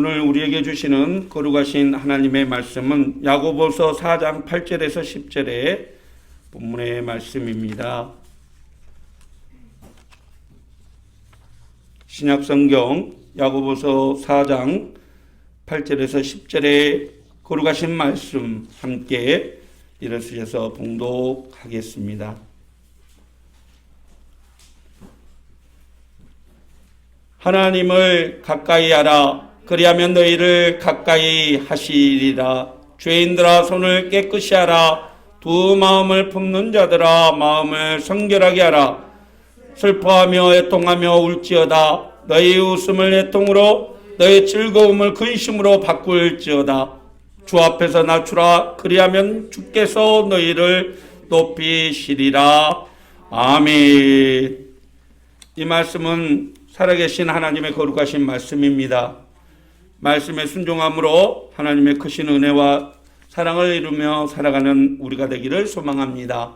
오늘 우리에게 주시는 거룩하신 하나님의 말씀은 야고보서 4장 8절에서 10절의 본문의 말씀입니다. 신약성경 야고보서 4장 8절에서 10절의 거룩하신 말씀 함께 일어서셔서 봉독하겠습니다. 하나님을 가까이 하라. 그리하면 너희를 가까이 하시리라. 죄인들아 손을 깨끗이 하라. 두 마음을 품는 자들아 마음을 성결하게 하라. 슬퍼하며 애통하며 울지어다. 너희 웃음을 애통으로 너희 즐거움을 근심으로 바꿀지어다. 주 앞에서 낮추라. 그리하면 주께서 너희를 높이시리라. 아멘. 이 말씀은 살아계신 하나님의 거룩하신 말씀입니다. 말씀에 순종함으로 하나님의 크신 은혜와 사랑을 이루며 살아가는 우리가 되기를 소망합니다.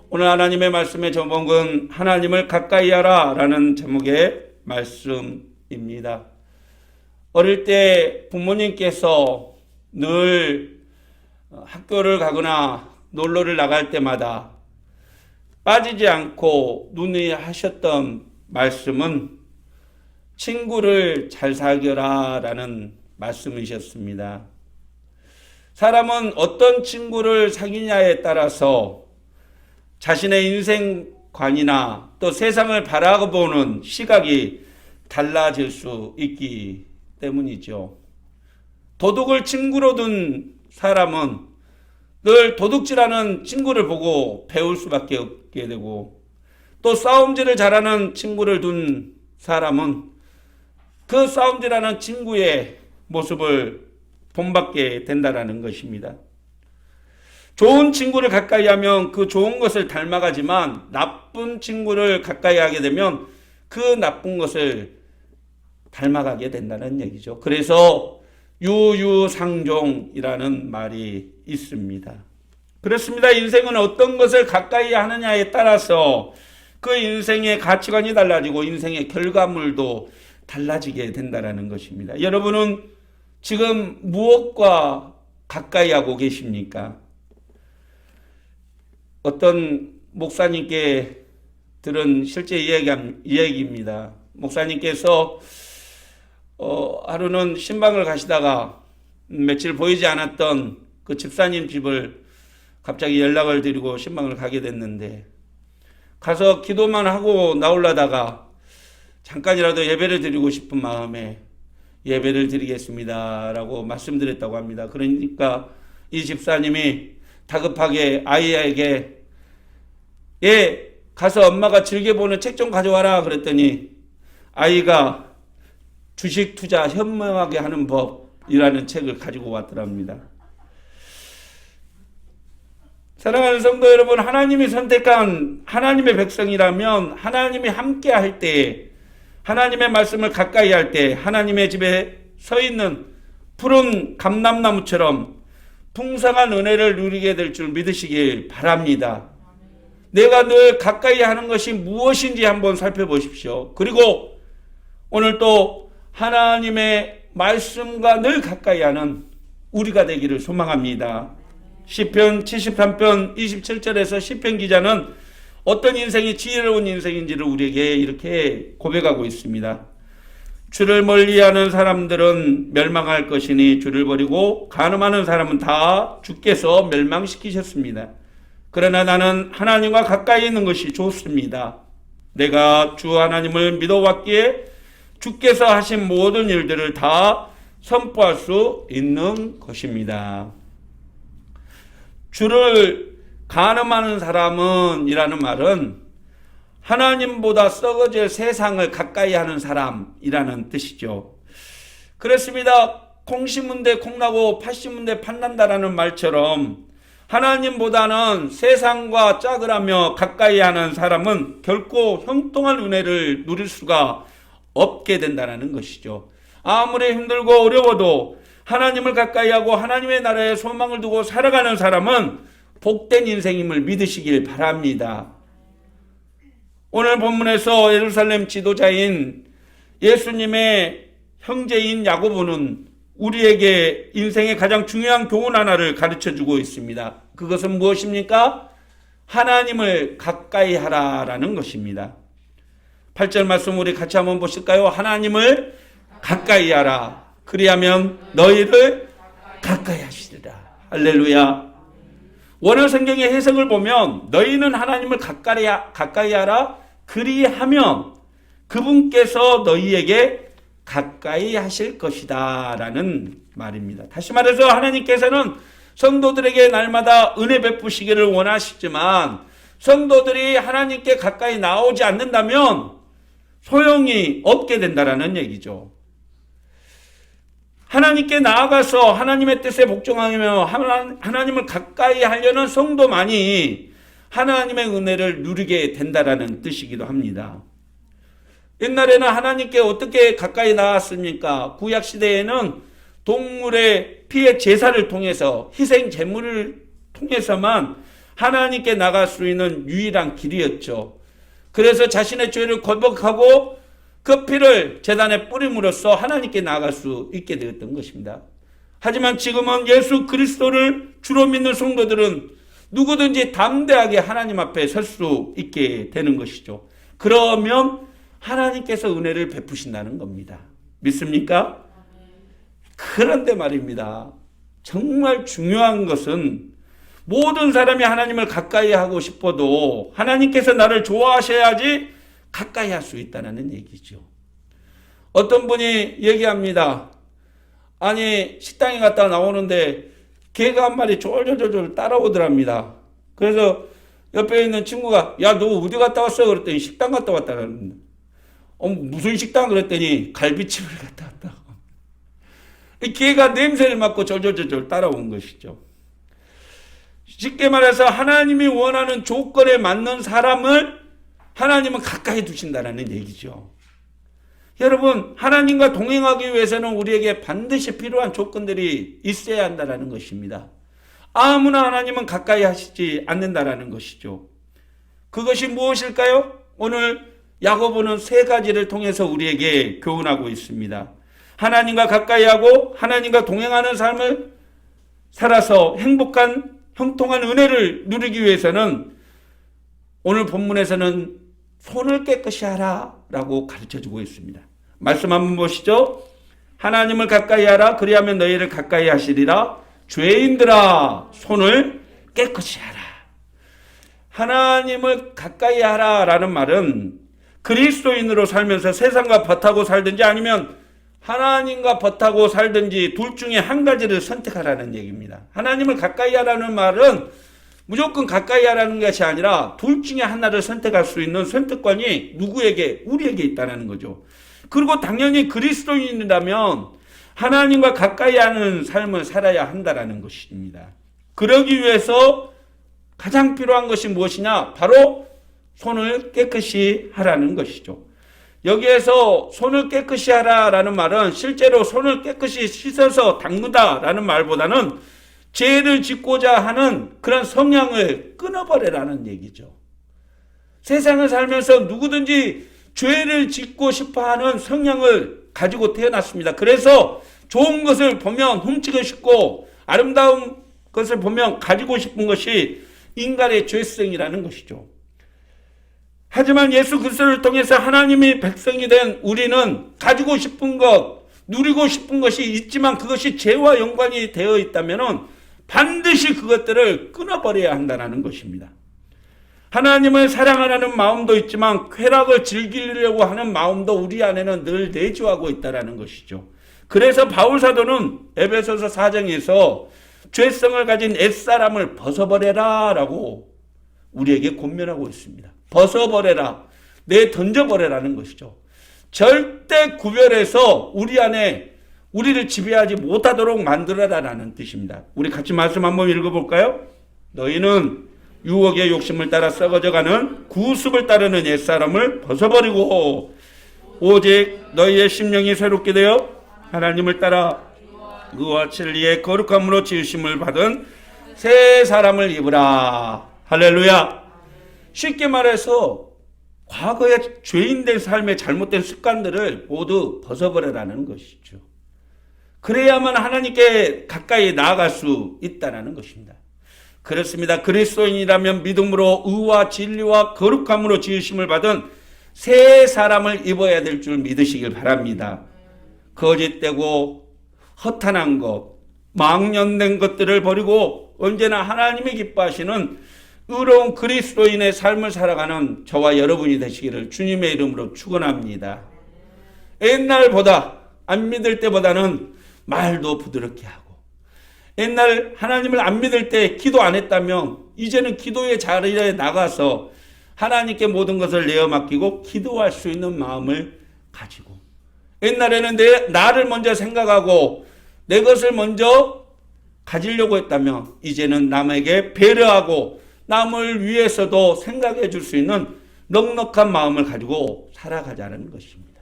오늘 하나님의 말씀의 제목은 하나님을 가까이 하라 라는 제목의 말씀입니다. 어릴 때 부모님께서 늘 학교를 가거나 놀러를 나갈 때마다 빠지지 않고 논의하셨던 말씀은 친구를 잘 사귀어라 라는 말씀이셨습니다. 사람은 어떤 친구를 사귀냐에 따라서 자신의 인생관이나 또 세상을 바라보는 시각이 달라질 수 있기 때문이죠. 도둑을 친구로 둔 사람은 늘 도둑질하는 친구를 보고 배울 수밖에 없게 되고, 또 싸움질을 잘하는 친구를 둔 사람은 그 싸움질하는 친구의 모습을 본받게 된다는 것입니다. 좋은 친구를 가까이 하면 그 좋은 것을 닮아가지만 나쁜 친구를 가까이 하게 되면 그 나쁜 것을 닮아가게 된다는 얘기죠. 그래서 유유상종이라는 말이 있습니다. 그렇습니다. 인생은 어떤 것을 가까이 하느냐에 따라서 그 인생의 가치관이 달라지고 인생의 결과물도 달라지게 된다는 것입니다. 여러분은 지금 무엇과 가까이 하고 계십니까? 어떤 목사님께 들은 실제 이야기입니다. 목사님께서 하루는 신방을 가시다가 며칠 보이지 않았던 그 집사님 집을 갑자기 연락을 드리고 신방을 가게 됐는데, 가서 기도만 하고 나오려다가 잠깐이라도 예배를 드리고 싶은 마음에 예배를 드리겠습니다 라고 말씀드렸다고 합니다. 그러니까 이 집사님이 다급하게 아이에게 가서 엄마가 즐겨보는 책 좀 가져와라 그랬더니 아이가 주식 투자 현명하게 하는 법이라는 책을 가지고 왔더랍니다. 사랑하는 성도 여러분, 하나님이 선택한 하나님의 백성이라면 하나님이 함께 할 때, 하나님의 말씀을 가까이 할 때 하나님의 집에 서 있는 푸른 감람나무처럼 풍성한 은혜를 누리게 될 줄 믿으시길 바랍니다. 내가 늘 가까이 하는 것이 무엇인지 한번 살펴보십시오. 그리고 오늘 또 하나님의 말씀과 늘 가까이 하는 우리가 되기를 소망합니다. 시편 73편 27절에서 시편 기자는 어떤 인생이 지혜로운 인생인지를 우리에게 이렇게 고백하고 있습니다. 주를 멀리하는 사람들은 멸망할 것이니 주를 버리고 간음하는 사람은 다 주께서 멸망시키셨습니다. 그러나 나는 하나님과 가까이 있는 것이 좋습니다. 내가 주 하나님을 믿어왔기에 주께서 하신 모든 일들을 다 선포할 수 있는 것입니다. 주를 간음하는 사람은 이라는 말은 하나님보다 썩어질 세상을 가까이 하는 사람이라는 뜻이죠. 그렇습니다. 콩 심은데 콩나고 팥 심은데 팥난다라는 말처럼 하나님보다는 세상과 짝을 하며 가까이 하는 사람은 결코 형통한 은혜를 누릴 수가 없게 된다는 것이죠. 아무리 힘들고 어려워도 하나님을 가까이 하고 하나님의 나라에 소망을 두고 살아가는 사람은 복된 인생임을 믿으시길 바랍니다. 오늘 본문에서 예루살렘 지도자인 예수님의 형제인 야고보는 우리에게 인생의 가장 중요한 교훈 하나를 가르쳐주고 있습니다. 그것은 무엇입니까? 하나님을 가까이 하라라는 것입니다. 8절 말씀 우리 같이 한번 보실까요? 하나님을 가까이 하라. 그리하면 너희를 가까이 하시리라. 할렐루야. 원어 성경의 해석을 보면 너희는 하나님을 가까이 하라. 그리하면 그분께서 너희에게 가까이 하실 것이다 라는 말입니다. 다시 말해서 하나님께서는 성도들에게 날마다 은혜 베푸시기를 원하시지만 성도들이 하나님께 가까이 나오지 않는다면 소용이 없게 된다라는 얘기죠. 하나님께 나아가서 하나님의 뜻에 복종하며 하나님을 가까이 하려는 성도만이 하나님의 은혜를 누리게 된다라는 뜻이기도 합니다. 옛날에는 하나님께 어떻게 가까이 나왔습니까? 구약시대에는 동물의 피의 제사를 통해서 희생 제물을 통해서만 하나님께 나갈 수 있는 유일한 길이었죠. 그래서 자신의 죄를 거듭하고 그 피를 제단에 뿌림으로써 하나님께 나아갈 수 있게 되었던 것입니다. 하지만 지금은 예수 그리스도를 주로 믿는 성도들은 누구든지 담대하게 하나님 앞에 설 수 있게 되는 것이죠. 그러면 하나님께서 은혜를 베푸신다는 겁니다. 믿습니까? 그런데 말입니다. 정말 중요한 것은 모든 사람이 하나님을 가까이 하고 싶어도 하나님께서 나를 좋아하셔야지 가까이 할 수 있다는 얘기죠. 어떤 분이 얘기합니다. 아니 식당에 갔다 나오는데 개가 한 마리 쫄쫄쫄 따라오더랍니다. 그래서 옆에 있는 친구가 야 너 어디 갔다 왔어? 그랬더니 식당 갔다 왔다는 무슨 식당? 그랬더니 갈비집을 갔다 왔다고. 개가 냄새를 맡고 졸졸졸 따라온 것이죠. 쉽게 말해서 하나님이 원하는 조건에 맞는 사람을 하나님은 가까이 두신다는 얘기죠. 여러분 하나님과 동행하기 위해서는 우리에게 반드시 필요한 조건들이 있어야 한다는 것입니다. 아무나 하나님은 가까이 하시지 않는다는 것이죠. 그것이 무엇일까요? 오늘 야고보는 세 가지를 통해서 우리에게 교훈하고 있습니다. 하나님과 가까이 하고 하나님과 동행하는 삶을 살아서 행복한 형통한 은혜를 누리기 위해서는 오늘 본문에서는 손을 깨끗이 하라 라고 가르쳐주고 있습니다. 말씀 한번 보시죠. 하나님을 가까이 하라. 그리하면 너희를 가까이 하시리라. 죄인들아 손을 깨끗이 하라. 하나님을 가까이 하라 라는 말은 그리스도인으로 살면서 세상과 벗하고 살든지 아니면 하나님과 벗하고 살든지 둘 중에 한 가지를 선택하라는 얘기입니다. 하나님을 가까이 하라는 말은 무조건 가까이 하라는 것이 아니라 둘 중에 하나를 선택할 수 있는 선택권이 누구에게? 우리에게 있다는 거죠. 그리고 당연히 그리스도인이라면 하나님과 가까이 하는 삶을 살아야 한다는 것입니다. 그러기 위해서 가장 필요한 것이 무엇이냐? 바로 손을 깨끗이 하라는 것이죠. 여기에서 손을 깨끗이 하라라는 말은 실제로 손을 깨끗이 씻어서 닦는다라는 말보다는 죄를 짓고자 하는 그런 성향을 끊어버리라는 얘기죠. 세상을 살면서 누구든지 죄를 짓고 싶어하는 성향을 가지고 태어났습니다. 그래서 좋은 것을 보면 훔치고 싶고 아름다운 것을 보면 가지고 싶은 것이 인간의 죄성이라는 것이죠. 하지만 예수 그리스도를 통해서 하나님의 백성이 된 우리는 가지고 싶은 것, 누리고 싶은 것이 있지만 그것이 죄와 연관이 되어 있다면 반드시 그것들을 끊어버려야 한다는 것입니다. 하나님을 사랑하라는 마음도 있지만 쾌락을 즐기려고 하는 마음도 우리 안에는 늘 내주하고 있다는 것이죠. 그래서 바울사도는 에베소서 4장에서 죄성을 가진 옛사람을 벗어버려라 라고 우리에게 권면하고 있습니다. 벗어버려라, 내던져버려라는 것이죠. 절대 구별해서 우리 안에 우리를 지배하지 못하도록 만들어라라는 뜻입니다. 우리 같이 말씀 한번 읽어볼까요? 너희는 유혹의 욕심을 따라 썩어져가는 구습을 따르는 옛사람을 벗어버리고 오직 너희의 심령이 새롭게 되어 하나님을 따라 의와 진리의 거룩함으로 지으심을 받은 새 사람을 입으라. 할렐루야. 쉽게 말해서 과거의 죄인된 삶의 잘못된 습관들을 모두 벗어버려라는 것이죠. 그래야만 하나님께 가까이 나아갈 수 있다는 것입니다. 그렇습니다. 그리스도인이라면 믿음으로 의와 진리와 거룩함으로 지으심을 받은 새 사람을 입어야 될 줄 믿으시길 바랍니다. 거짓되고 허탄한 것, 망령된 것들을 버리고 언제나 하나님이 기뻐하시는 의로운 그리스도인의 삶을 살아가는 저와 여러분이 되시기를 주님의 이름으로 축원합니다. 옛날보다 안 믿을 때보다는 말도 부드럽게 하고, 옛날 하나님을 안 믿을 때 기도 안 했다면 이제는 기도의 자리에 나가서 하나님께 모든 것을 내어 맡기고 기도할 수 있는 마음을 가지고, 옛날에는 나를 먼저 생각하고 내 것을 먼저 가지려고 했다면 이제는 남에게 배려하고 남을 위해서도 생각해 줄 수 있는 넉넉한 마음을 가지고 살아가자는 것입니다.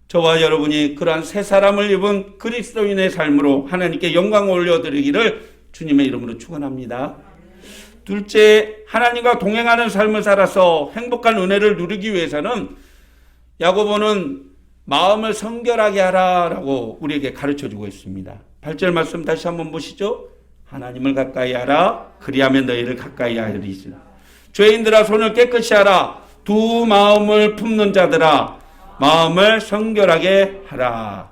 저와 여러분이 그러한 새 사람을 입은 그리스도인의 삶으로 하나님께 영광을 올려드리기를 주님의 이름으로 축원합니다. 둘째, 하나님과 동행하는 삶을 살아서 행복한 은혜를 누리기 위해서는 야고보는 마음을 성결하게 하라라고 우리에게 가르쳐주고 있습니다. 8절 말씀 다시 한번 보시죠. 하나님을 가까이 하라. 그리하면 너희를 가까이 하리라. 죄인들아 손을 깨끗이 하라. 두 마음을 품는 자들아 마음을 성결하게 하라.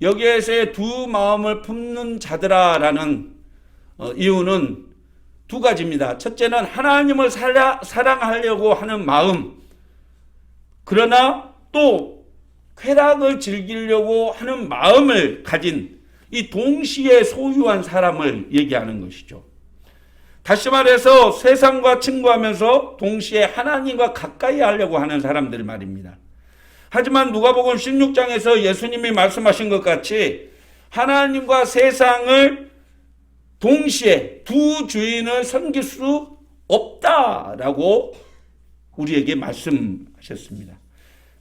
여기에서의 두 마음을 품는 자들아라는 이유는 두 가지입니다. 첫째는 하나님을 사랑하려고 하는 마음, 그러나 또 쾌락을 즐기려고 하는 마음을 가진 이 동시에 소유한 사람을 얘기하는 것이죠. 다시 말해서 세상과 친구하면서 동시에 하나님과 가까이 하려고 하는 사람들 말입니다. 하지만 누가복음 16장에서 예수님이 말씀하신 것 같이 하나님과 세상을 동시에 두 주인을 섬길 수 없다라고 우리에게 말씀하셨습니다.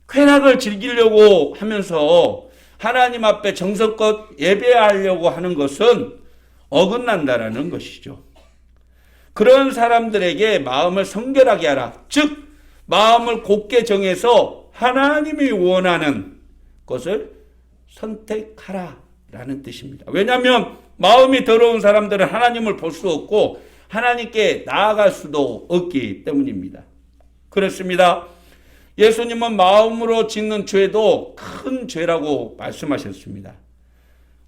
쾌락을 즐기려고 하면서 하나님 앞에 정성껏 예배하려고 하는 것은 어긋난다라는 것이죠. 그런 사람들에게 마음을 성결하게 하라. 즉 마음을 곧게 정해서 하나님이 원하는 것을 선택하라라는 뜻입니다. 왜냐하면 마음이 더러운 사람들은 하나님을 볼 수 없고 하나님께 나아갈 수도 없기 때문입니다. 그렇습니다. 예수님은 마음으로 짓는 죄도 큰 죄라고 말씀하셨습니다.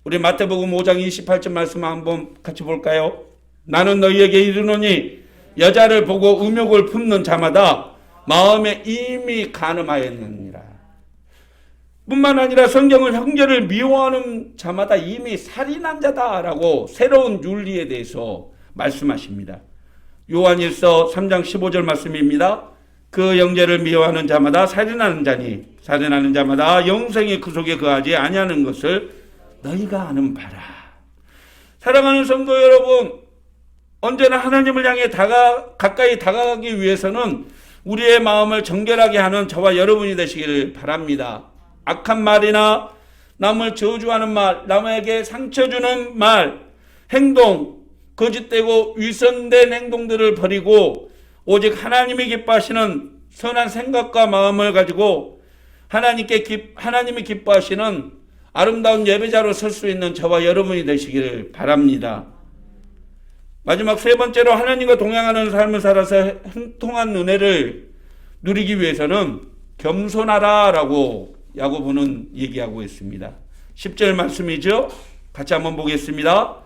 우리 마태복음 5장 28절 말씀 한번 같이 볼까요? 나는 너희에게 이르노니 여자를 보고 음욕을 품는 자마다 마음에 이미 간음하였느니라. 뿐만 아니라 성경은 형제를 미워하는 자마다 이미 살인한 자다라고 새로운 윤리에 대해서 말씀하십니다. 요한일서 3장 15절 말씀입니다. 그 형제를 미워하는 자마다 살인하는 자니 살인하는 자마다 영생이 그 속에 거하지 아니하는 것을 너희가 아는 바라. 사랑하는 성도 여러분, 언제나 하나님을 향해 가까이 다가가기 위해서는 우리의 마음을 정결하게 하는 저와 여러분이 되시기를 바랍니다. 악한 말이나 남을 저주하는 말, 남에게 상처 주는 말, 행동, 거짓되고 위선된 행동들을 버리고 오직 하나님이 기뻐하시는 선한 생각과 마음을 가지고 하나님이 기뻐하시는 아름다운 예배자로 설 수 있는 저와 여러분이 되시기를 바랍니다. 마지막 세 번째로 하나님과 동행하는 삶을 살아서 형통한 은혜를 누리기 위해서는 겸손하라라고 야고보는 얘기하고 있습니다. 10절 말씀이죠. 같이 한번 보겠습니다.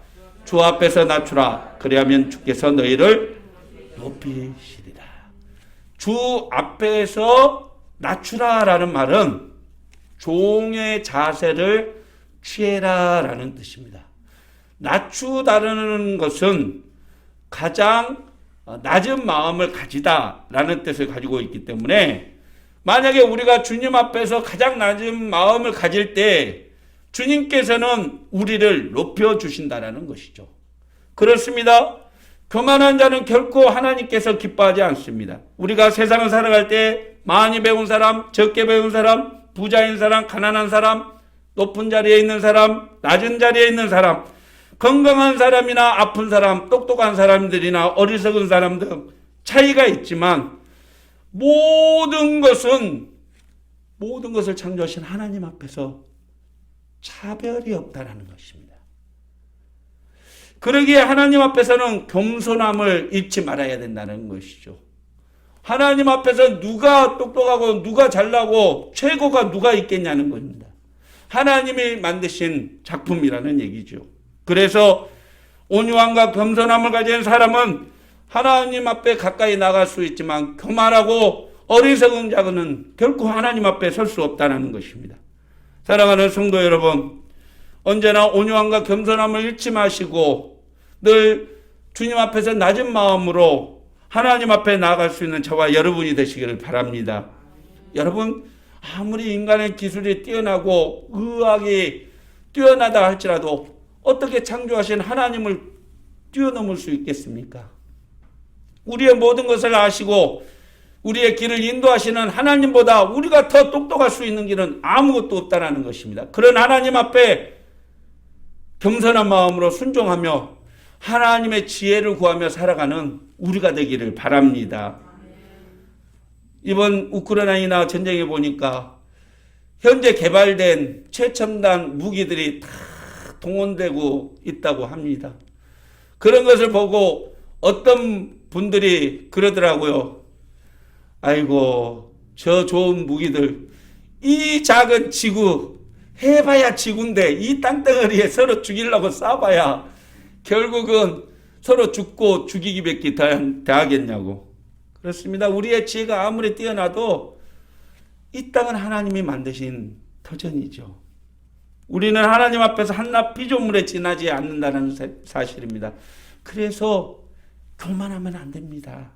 주 앞에서 낮추라. 그리하면 주께서 너희를 높이시리라. 주 앞에서 낮추라라는 말은 종의 자세를 취해라라는 뜻입니다. 낮추다라는 것은 가장 낮은 마음을 가지다라는 뜻을 가지고 있기 때문에 만약에 우리가 주님 앞에서 가장 낮은 마음을 가질 때 주님께서는 우리를 높여주신다라는 것이죠. 그렇습니다. 교만한 자는 결코 하나님께서 기뻐하지 않습니다. 우리가 세상을 살아갈 때 많이 배운 사람, 적게 배운 사람, 부자인 사람, 가난한 사람, 높은 자리에 있는 사람, 낮은 자리에 있는 사람, 건강한 사람이나 아픈 사람, 똑똑한 사람들이나 어리석은 사람 등 차이가 있지만 모든 것을 창조하신 하나님 앞에서 차별이 없다라는 것입니다. 그러기에 하나님 앞에서는 겸손함을 잊지 말아야 된다는 것이죠. 하나님 앞에서 누가 똑똑하고 누가 잘나고 최고가 누가 있겠냐는 겁니다. 하나님이 만드신 작품이라는 얘기죠. 그래서 온유함과 겸손함을 가진 사람은 하나님 앞에 가까이 나갈 수 있지만 교만하고 어리석은 자는 결코 하나님 앞에 설 수 없다는 것입니다. 사랑하는 성도 여러분, 언제나 온유함과 겸손함을 잃지 마시고 늘 주님 앞에서 낮은 마음으로 하나님 앞에 나아갈 수 있는 저와 여러분이 되시기를 바랍니다. 여러분, 아무리 인간의 기술이 뛰어나고 의학이 뛰어나다 할지라도 어떻게 창조하신 하나님을 뛰어넘을 수 있겠습니까? 우리의 모든 것을 아시고 우리의 길을 인도하시는 하나님보다 우리가 더 똑똑할 수 있는 길은 아무것도 없다는 것입니다. 그런 하나님 앞에 겸손한 마음으로 순종하며 하나님의 지혜를 구하며 살아가는 우리가 되기를 바랍니다. 이번 우크라이나 전쟁에 보니까 현재 개발된 최첨단 무기들이 다 동원되고 있다고 합니다. 그런 것을 보고 어떤 분들이 그러더라고요. 아이고, 저 좋은 무기들, 이 작은 지구, 해봐야 지구인데 이 땅덩어리에 서로 죽이려고 싸봐야 결국은 서로 죽고 죽이기밖에 더하겠냐고. 그렇습니다. 우리의 지혜가 아무리 뛰어나도 이 땅은 하나님이 만드신 터전이죠. 우리는 하나님 앞에서 한낱 피조물에 지나지 않는다는 사실입니다. 그래서 교만하면 안 됩니다.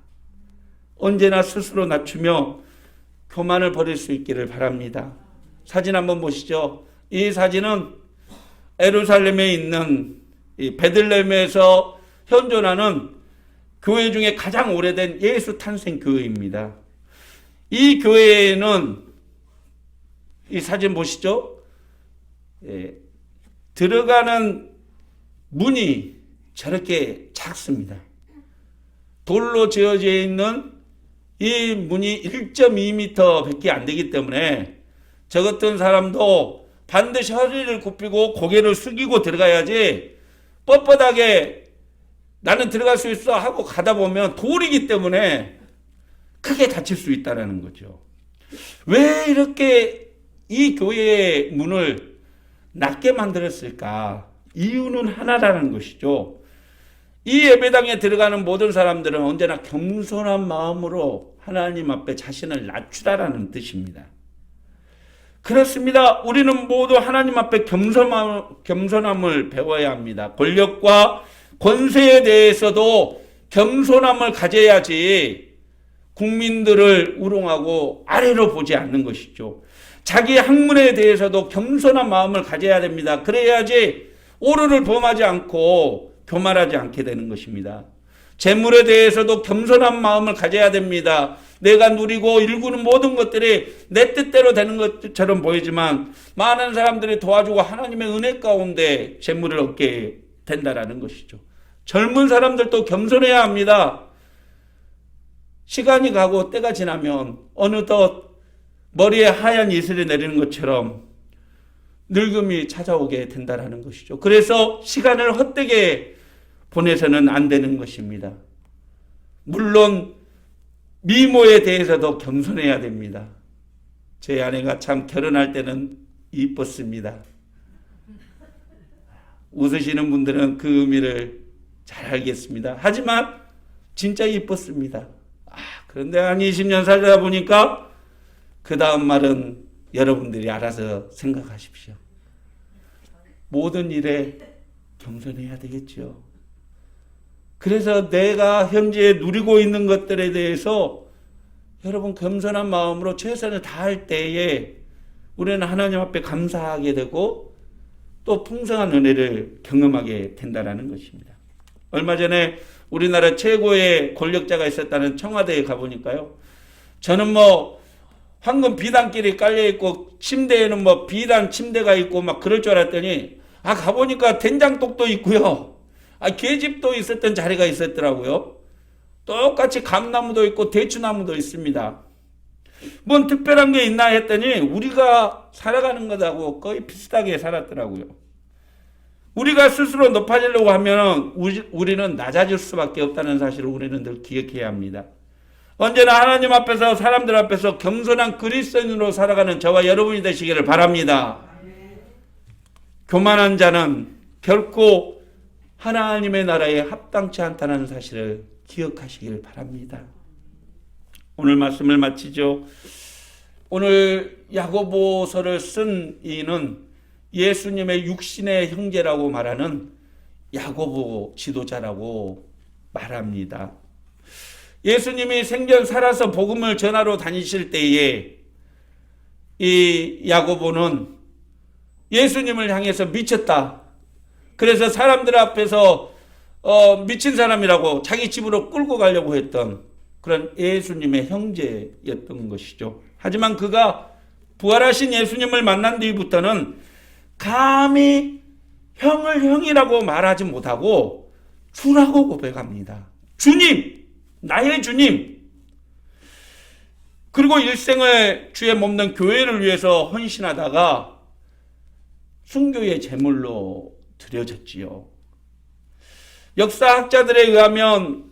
언제나 스스로 낮추며 교만을 버릴 수 있기를 바랍니다. 사진 한번 보시죠. 이 사진은 예루살렘에 있는 이 베들레헴에서 현존하는 교회 중에 가장 오래된 예수 탄생 교회입니다. 이 교회에는 이 사진 보시죠. 들어가는 문이 저렇게 작습니다. 돌로 지어져 있는 이 문이 1.2m 밖에 안 되기 때문에 저 같은 사람도 반드시 허리를 굽히고 고개를 숙이고 들어가야지 뻣뻣하게 나는 들어갈 수 있어 하고 가다 보면 돌이기 때문에 크게 다칠 수 있다는 거죠. 왜 이렇게 이 교회의 문을 낮게 만들었을까? 이유는 하나라는 것이죠. 이 예배당에 들어가는 모든 사람들은 언제나 겸손한 마음으로 하나님 앞에 자신을 낮추다라는 뜻입니다. 그렇습니다. 우리는 모두 하나님 앞에 겸손함을 배워야 합니다. 권력과 권세에 대해서도 겸손함을 가져야지 국민들을 우롱하고 아래로 보지 않는 것이죠. 자기 학문에 대해서도 겸손한 마음을 가져야 됩니다. 그래야지 오류를 범하지 않고 교만하지 않게 되는 것입니다. 재물에 대해서도 겸손한 마음을 가져야 됩니다. 내가 누리고 일구는 모든 것들이 내 뜻대로 되는 것처럼 보이지만 많은 사람들이 도와주고 하나님의 은혜 가운데 재물을 얻게 된다라는 것이죠. 젊은 사람들도 겸손해야 합니다. 시간이 가고 때가 지나면 어느덧 머리에 하얀 이슬이 내리는 것처럼 늙음이 찾아오게 된다라는 것이죠. 그래서 시간을 헛되게 보내서는 안 되는 것입니다. 물론 미모에 대해서도 겸손해야 됩니다. 제 아내가 참 결혼할 때는 이뻤습니다. 웃으시는 분들은 그 의미를 잘 알겠습니다. 하지만 진짜 이뻤습니다. 그런데 한 20년 살다 보니까 그 다음 말은 여러분들이 알아서 생각하십시오. 모든 일에 겸손해야 되겠죠. 그래서 내가 현재 누리고 있는 것들에 대해서 여러분 겸손한 마음으로 최선을 다할 때에 우리는 하나님 앞에 감사하게 되고 또 풍성한 은혜를 경험하게 된다는 것입니다. 얼마 전에 우리나라 최고의 권력자가 있었다는 청와대에 가보니까요. 저는 황금 비단길이 깔려있고 침대에는 비단 침대가 있고 막 그럴 줄 알았더니 가보니까 된장독도 있고요. 계집도 있었던 자리가 있었더라고요. 똑같이 감나무도 있고 대추나무도 있습니다. 뭔 특별한 게 있나 했더니 우리가 살아가는 것하고 거의 비슷하게 살았더라고요. 우리가 스스로 높아지려고 하면 우리는 낮아질 수밖에 없다는 사실을 우리는 늘 기억해야 합니다. 언제나 하나님 앞에서 사람들 앞에서 겸손한 그리스도인으로 살아가는 저와 여러분이 되시기를 바랍니다. 교만한 자는 결코 하나님의 나라에 합당치 않다는 사실을 기억하시길 바랍니다. 오늘 말씀을 마치죠. 오늘 야고보서를 쓴 이는 예수님의 육신의 형제라고 말하는 야고보 지도자라고 말합니다. 예수님이 생전 살아서 복음을 전하러 다니실 때에 이 야고보는 예수님을 향해서 미쳤다. 그래서 사람들 앞에서 미친 사람이라고 자기 집으로 끌고 가려고 했던 그런 예수님의 형제였던 것이죠. 하지만 그가 부활하신 예수님을 만난 뒤부터는 감히 형을 형이라고 말하지 못하고 주라고 고백합니다. 주님, 나의 주님. 그리고 일생을 주의 몸된 교회를 위해서 헌신하다가 순교의 제물로 드려졌지요. 역사학자들에 의하면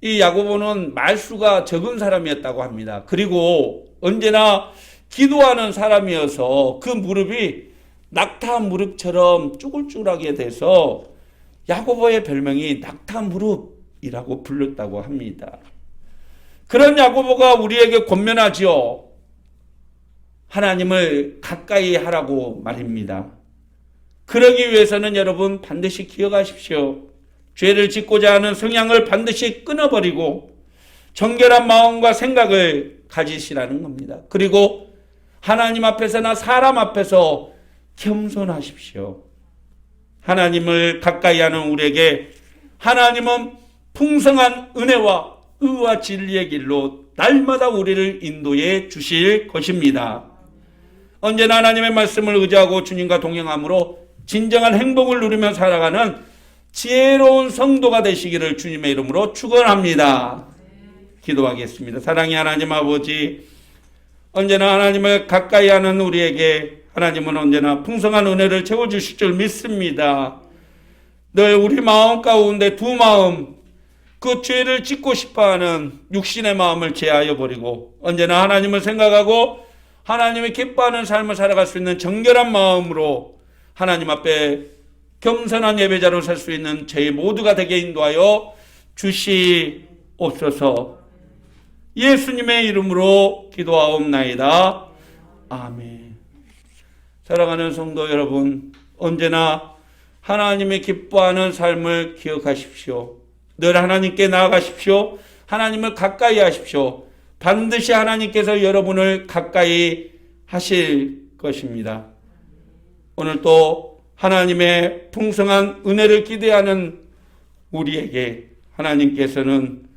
이 야고보는 말수가 적은 사람이었다고 합니다. 그리고 언제나 기도하는 사람이어서 그 무릎이 낙타 무릎처럼 쭈글쭈글하게 돼서 야고보의 별명이 낙타 무릎이라고 불렸다고 합니다. 그런 야고보가 우리에게 권면하지요. 하나님을 가까이 하라고 말입니다. 그러기 위해서는 여러분 반드시 기억하십시오. 죄를 짓고자 하는 성향을 반드시 끊어버리고 정결한 마음과 생각을 가지시라는 겁니다. 그리고 하나님 앞에서나 사람 앞에서 겸손하십시오. 하나님을 가까이 하는 우리에게 하나님은 풍성한 은혜와 의와 진리의 길로 날마다 우리를 인도해 주실 것입니다. 언제나 하나님의 말씀을 의지하고 주님과 동행함으로 진정한 행복을 누리며 살아가는 지혜로운 성도가 되시기를 주님의 이름으로 축원합니다. 기도하겠습니다. 사랑의 하나님 아버지, 언제나 하나님을 가까이 하는 우리에게 하나님은 언제나 풍성한 은혜를 채워주실 줄 믿습니다. 늘 우리 마음 가운데 두 마음, 그 죄를 짓고 싶어하는 육신의 마음을 제하여 버리고 언제나 하나님을 생각하고 하나님이 기뻐하는 삶을 살아갈 수 있는 정결한 마음으로 하나님 앞에 겸손한 예배자로 살 수 있는 저희 모두가 되게 인도하여 주시옵소서. 예수님의 이름으로 기도하옵나이다. 아멘. 사랑하는 성도 여러분, 언제나 하나님이 기뻐하는 삶을 기억하십시오. 늘 하나님께 나아가십시오. 하나님을 가까이 하십시오. 반드시 하나님께서 여러분을 가까이 하실 것입니다. 오늘 또 하나님의 풍성한 은혜를 기대하는 우리에게 하나님께서는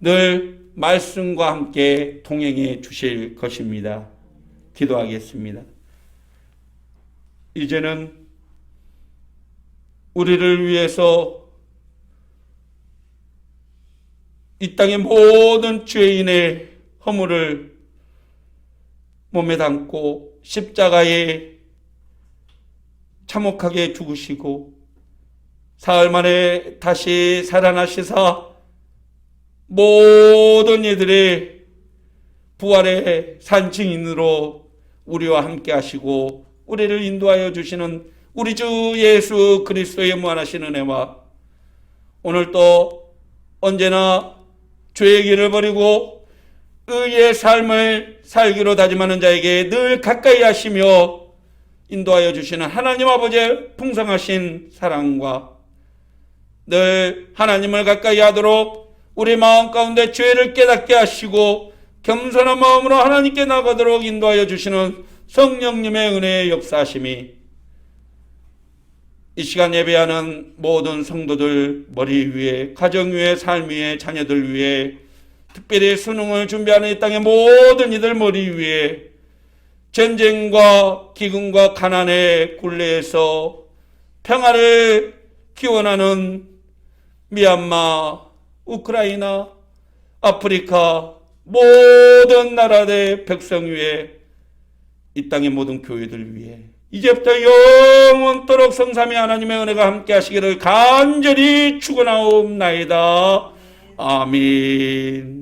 늘 말씀과 함께 동행해 주실 것입니다. 기도하겠습니다. 이제는 우리를 위해서 이 땅의 모든 죄인의 허물을 몸에 담고 십자가에 참혹하게 죽으시고 사흘 만에 다시 살아나시사 모든 이들의 부활의 산증인으로 우리와 함께 하시고 우리를 인도하여 주시는 우리 주 예수 그리스도의 무한하신 은혜와 오늘 또 언제나 죄의 길을 버리고 의의 삶을 살기로 다짐하는 자에게 늘 가까이 하시며 인도하여 주시는 하나님 아버지의 풍성하신 사랑과 늘 하나님을 가까이 하도록 우리 마음 가운데 죄를 깨닫게 하시고 겸손한 마음으로 하나님께 나가도록 인도하여 주시는 성령님의 은혜의 역사하심이 이 시간 예배하는 모든 성도들 머리 위에, 가정 위에, 삶 위에, 자녀들 위에, 특별히 수능을 준비하는 이 땅의 모든 이들 머리 위에 전쟁과 기근과 가난의 굴레에서 평화를 기원하는 미얀마, 우크라이나, 아프리카, 모든 나라의 백성 위에 이 땅의 모든 교회들 위해 이제부터 영원토록 성삼위 하나님의 은혜가 함께 하시기를 간절히 축원하옵나이다. 아멘.